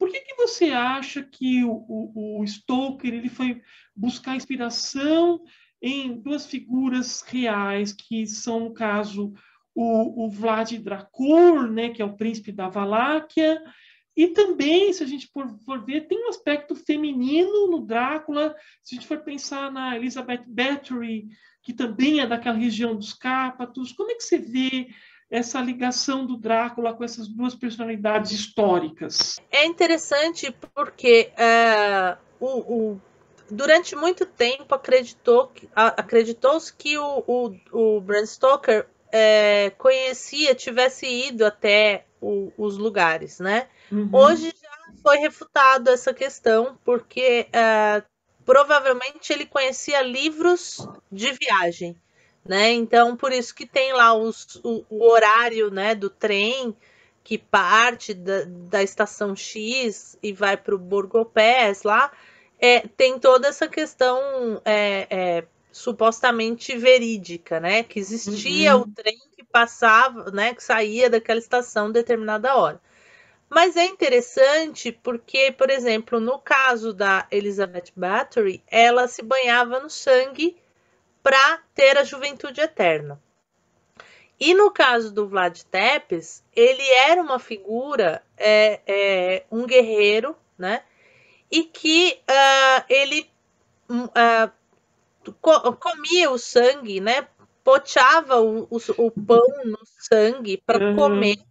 Por que você acha que o Stoker ele foi buscar inspiração em duas figuras reais, que são, no caso, o Vlad Dracul, né, que é o príncipe da Valáquia, e também, se a gente for ver, tem um aspecto feminino no Drácula, se a gente for pensar na Elizabeth Bathory, que também é daquela região dos Cárpatos. Como é que você vê essa ligação do Drácula com essas duas personalidades históricas? É interessante porque durante muito tempo acreditou-se que o Bram Stoker tivesse ido até os lugares, né? Uhum. Hoje já foi refutado essa questão, porque provavelmente ele conhecia livros de viagem, né? Então, por isso que tem lá o horário, né, do trem que parte da estação X e vai para o Borgopés lá, tem toda essa questão supostamente verídica, né? Que existia o Uhum. trem que passava, né? Que saía daquela estação em determinada hora. Mas é interessante porque, por exemplo, no caso da Elizabeth Bathory, ela se banhava no sangue para ter a juventude eterna. E no caso do Vlad Tepes, ele era uma figura, um guerreiro, né? E que ele comia o sangue, né? Poteava o pão no sangue para comer, Uhum.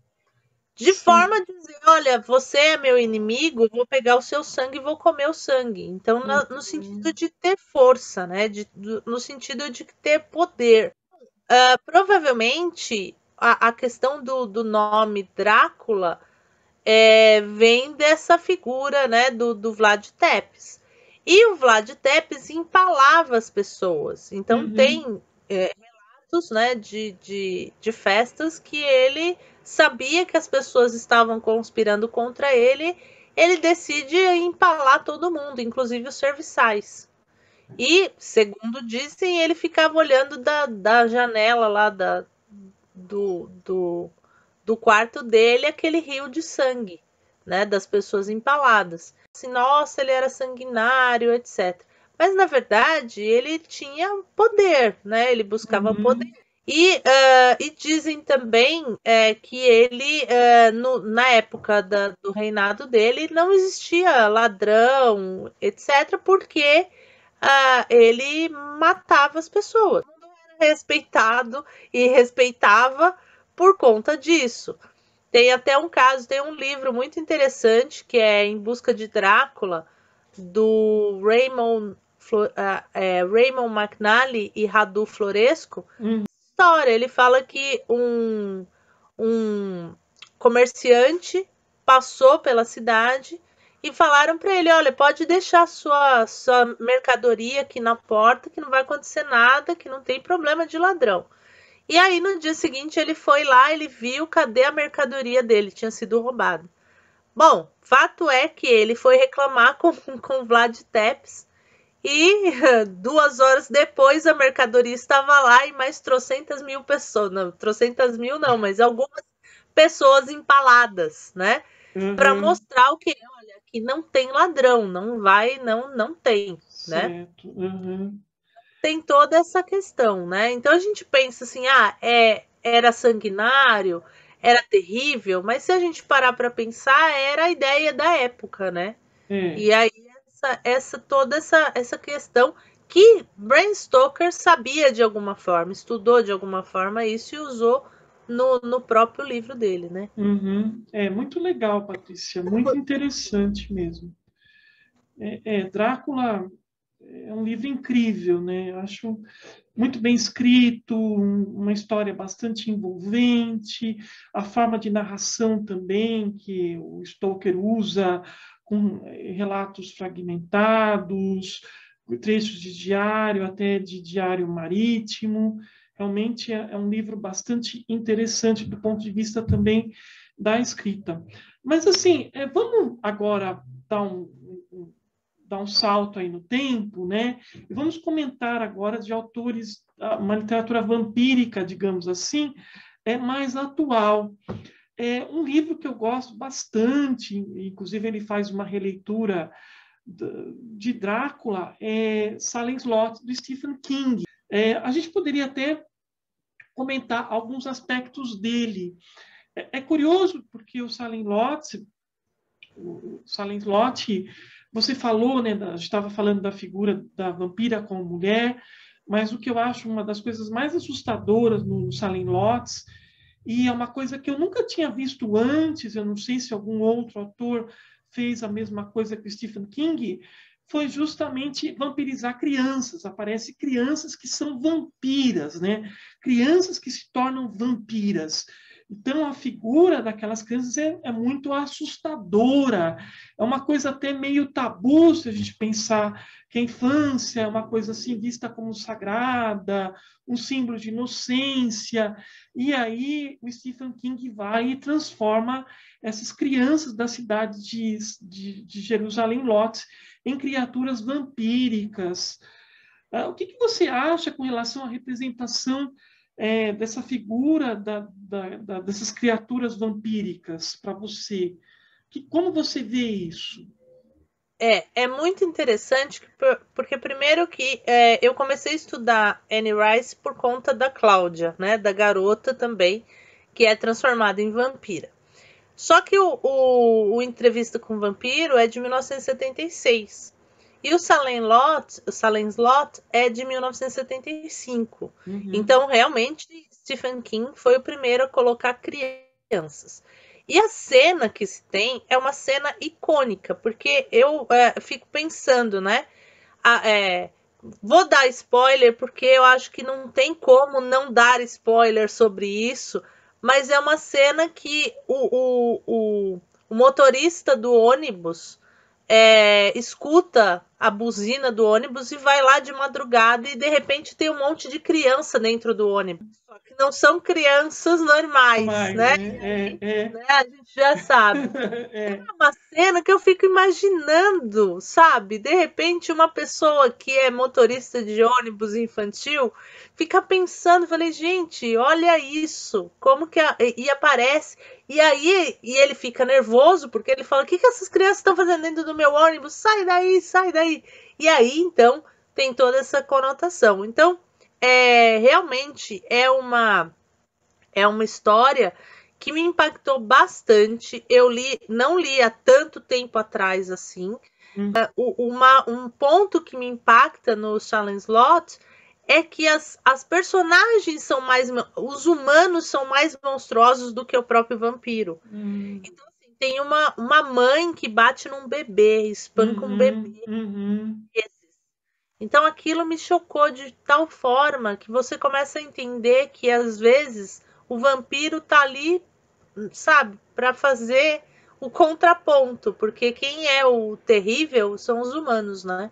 de forma Sim. a dizer: olha, você é meu inimigo, vou pegar o seu sangue e vou comer o sangue. Então, no sentido Uhum. de ter força, né? No sentido de ter poder. Provavelmente a questão do nome Drácula vem dessa figura, né, do Vlad Tepes. E o Vlad Tepes empalava as pessoas. Então Uhum. tem relatos, né, de festas que ele sabia que as pessoas estavam conspirando contra ele, ele decide empalar todo mundo, inclusive os serviçais. E, segundo dizem, ele ficava olhando da janela lá do, do, do quarto dele aquele rio de sangue, né, das pessoas empaladas. Assim, nossa, ele era sanguinário, etc. Mas, na verdade, ele tinha poder, né? Ele buscava poder. Uhum. E dizem também que ele, na época do reinado dele, não existia ladrão, etc., porque ele matava as pessoas. Era respeitado e respeitava por conta disso. Tem até um caso, tem um livro muito interessante que é Em Busca de Drácula, do Raymond McNally e Radu Floresco. Uhum. História, ele fala que um comerciante passou pela cidade e falaram para ele: olha, pode deixar sua mercadoria aqui na porta, que não vai acontecer nada, que não tem problema de ladrão. E aí no dia seguinte ele foi lá, ele viu cadê a mercadoria dele, tinha sido roubada. Bom, fato é que ele foi reclamar com Vlad Tepes e 2 horas depois a mercadoria estava lá e mais trocentas mil pessoas, não, trocentas mil não, mas algumas pessoas empaladas, né? Para Uhum. mostrar o que, olha, que não tem ladrão, não vai, não tem, né? Certo. Uhum. Tem toda essa questão, né? Então a gente pensa assim, era sanguinário, era terrível, mas se a gente parar para pensar, era a ideia da época, né? É. E aí toda essa questão que Bram Stoker sabia de alguma forma, estudou de alguma forma isso e usou no próprio livro dele, né? Uhum. É muito legal, Patrícia, muito interessante mesmo. Drácula é um livro incrível, né? Eu acho muito bem escrito, uma história bastante envolvente, a forma de narração também que o Stoker usa, com relatos fragmentados, trechos de diário, até de diário marítimo. Realmente é um livro bastante interessante do ponto de vista também da escrita. Mas, assim, vamos agora dar um salto aí no tempo, né? E vamos comentar agora de autores, uma literatura vampírica, digamos assim, mais atual. É um livro que eu gosto bastante, inclusive ele faz uma releitura de Drácula, Salem Slot, do Stephen King. A gente poderia até comentar alguns aspectos dele. É curioso porque o Salem Slot, você falou, né, a gente estava falando da figura da vampira como mulher, mas o que eu acho uma das coisas mais assustadoras no Salem Slot, e é uma coisa que eu nunca tinha visto antes, eu não sei se algum outro autor fez a mesma coisa que o Stephen King, foi justamente vampirizar crianças. Aparecem crianças que são vampiras, né? Crianças que se tornam vampiras. Então, a figura daquelas crianças é muito assustadora. É uma coisa até meio tabu se a gente pensar que a infância é uma coisa assim vista como sagrada, um símbolo de inocência. E aí o Stephen King vai e transforma essas crianças da cidade de Jerusalém Lot em criaturas vampíricas. O que você acha com relação à representação dessa figura dessas criaturas vampíricas para você? Como você vê isso? É muito interessante, porque primeiro que eu comecei a estudar Anne Rice por conta da Cláudia, né, da garota também, que é transformada em vampira. Só que o Entrevista com o Vampiro é de 1976. E o Salem Slot é de 1975. Uhum. Então, realmente, Stephen King foi o primeiro a colocar crianças. E a cena que se tem é uma cena icônica, porque eu fico pensando, né? Vou dar spoiler, porque eu acho que não tem como não dar spoiler sobre isso, mas é uma cena que o motorista do ônibus escuta a buzina do ônibus e vai lá de madrugada e de repente tem um monte de criança dentro do ônibus. Só que não são crianças normais, né? A gente já sabe. É uma cena que eu fico imaginando, sabe? De repente, uma pessoa que é motorista de ônibus infantil fica pensando, falei, gente, olha isso, como que e aparece. E aí ele fica nervoso, porque ele fala, o que essas crianças estão fazendo dentro do meu ônibus? Sai daí, sai daí. E aí, então, tem toda essa conotação. Então, realmente é uma história que me impactou bastante. Eu não li há tanto tempo atrás assim. Um ponto que me impacta no Salem Slot é que as personagens são mais... Os humanos são mais monstruosos do que o próprio vampiro. Então, assim, tem uma mãe que bate num bebê, espanca um bebê. Então, aquilo me chocou de tal forma que você começa a entender que, às vezes, o vampiro tá ali, sabe, para fazer o contraponto, porque quem é o terrível são os humanos, né?